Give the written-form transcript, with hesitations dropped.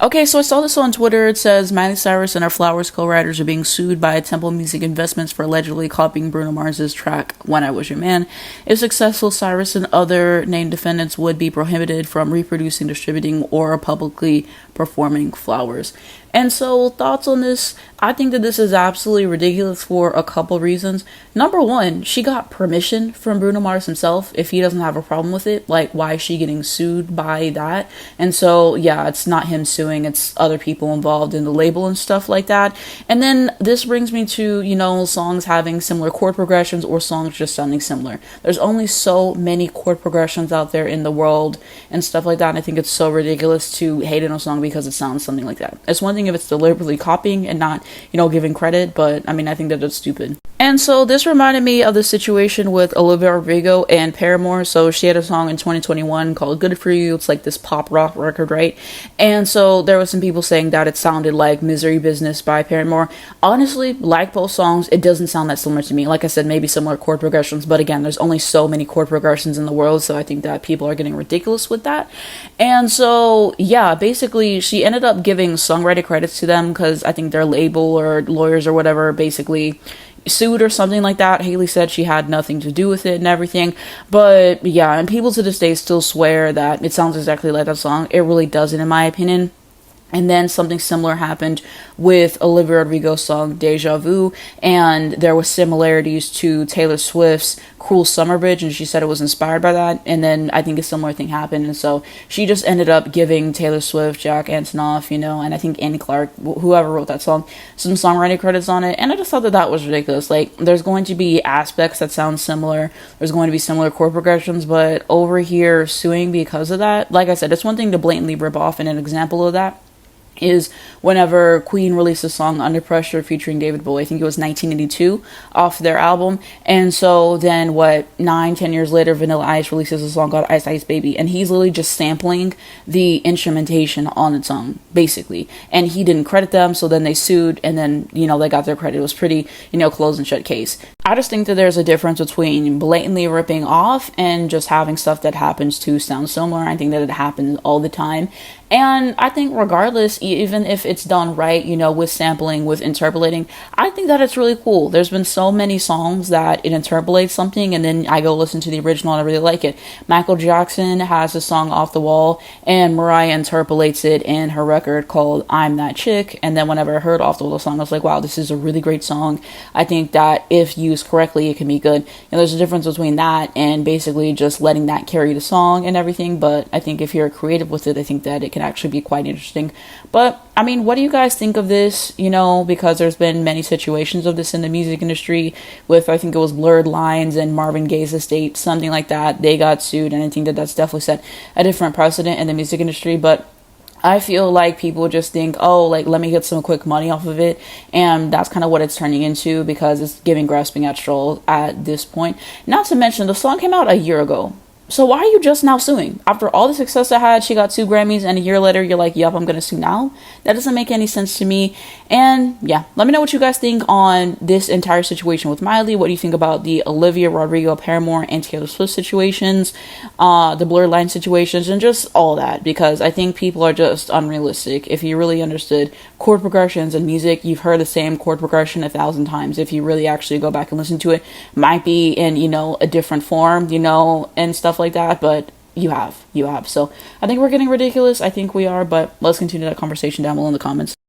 Okay, so I saw this on Twitter. It says Miley Cyrus and her Flowers co-writers are being sued by Temple Music Investments for allegedly copying Bruno Mars's track "When I Was Your Man." If successful, Cyrus and other named defendants would be prohibited from reproducing, distributing, or publicly performing Flowers. And so, thoughts on this? I think that this is absolutely ridiculous for a couple reasons. Number one, she got permission from Bruno Mars himself. If he doesn't have a problem with it, like, why is she getting sued by that? And so, yeah, it's not him suing, it's other people involved in the label and stuff like that. And then this brings me to, songs having similar chord progressions or songs just sounding similar. There's only so many chord progressions out there in the world and stuff like that. And I think it's so ridiculous to hate on a song because it sounds something like that. It's one thing if it's deliberately copying and not, giving credit, but I think that that's stupid. And so this reminded me of the situation with Oliviarodrigo and Paramore. So she had a song in 2021 called Good For You. It's like this pop rock record, right? And so there was some people saying that it sounded like Misery Business by Paramore. Honestly, like both songs, it doesn't sound that similar to me. Like I said, maybe similar chord progressions, but again, there's only so many chord progressions in the world, so I think that people are getting ridiculous with that. And so, yeah, basically, she ended up giving songwriter credits to them because I think their label or lawyers or whatever basically sued or something like that. Haley said she had nothing to do with it and everything, but yeah, and people to this day still swear that it sounds exactly like that song. It really doesn't, in my opinion. And then something similar happened with Olivia Rodrigo's song Deja Vu, and there was similarities to Taylor Swift's Cruel Summer Bridge, and she said it was inspired by that. And then I think a similar thing happened, and so she just ended up giving Taylor Swift, Jack Antonoff, and I think Annie Clark, whoever wrote that song, some songwriting credits on it. And I just thought that was ridiculous. Like, there's going to be aspects that sound similar, there's going to be similar chord progressions, but over here suing because of that, like I said, it's one thing to blatantly rip off, and an example of that is whenever Queen released a song Under Pressure featuring David Bowie. I think it was 1982 off their album. And so then 9-10 years later, Vanilla Ice releases a song called Ice Ice Baby, and he's literally just sampling the instrumentation on the song basically, and he didn't credit them, so then they sued, and then they got their credit. It was pretty closed and shut case. I just think that there's a difference between blatantly ripping off and just having stuff that happens to sound similar. I think that it happens all the time. And I think regardless, even if it's done right, with sampling, with interpolating, I think that it's really cool. There's been so many songs that it interpolates something and then I go listen to the original and I really like it. Michael Jackson has a song Off the Wall and Mariah interpolates it in her record called I'm That Chick. And then whenever I heard Off the Wall song, I was like, wow, this is a really great song. I think that if used correctly, it can be good. There's a difference between that and basically just letting that carry the song and everything. But I think if you're creative with it, I think that it can actually be quite interesting. But what do you guys think of this? Because there's been many situations of this in the music industry with, I think it was Blurred Lines and Marvin Gaye's estate, something like that. They got sued, and I think that that's definitely set a different precedent in the music industry. But I feel like people just think, let me get some quick money off of it. And that's kind of what it's turning into, because it's giving grasping at straws at this point. Not to mention, the song came out a year ago. So why are you just now suing? After all the success I had, she got 2 Grammys, and a year later, you're like, yep, I'm going to sue now? That doesn't make any sense to me. And yeah, let me know what you guys think on this entire situation with Miley. What do you think about the Olivia Rodrigo, Paramore, and Taylor Swift situations, the Blurred Line situations, and just all that? Because I think people are just unrealistic. If you really understood chord progressions and music, you've heard the same chord progression 1,000 times. If you really actually go back and listen to it, might be in, a different form, and stuff like that, but you have. So I think we're getting ridiculous. I think we are, but let's continue that conversation down below in the comments.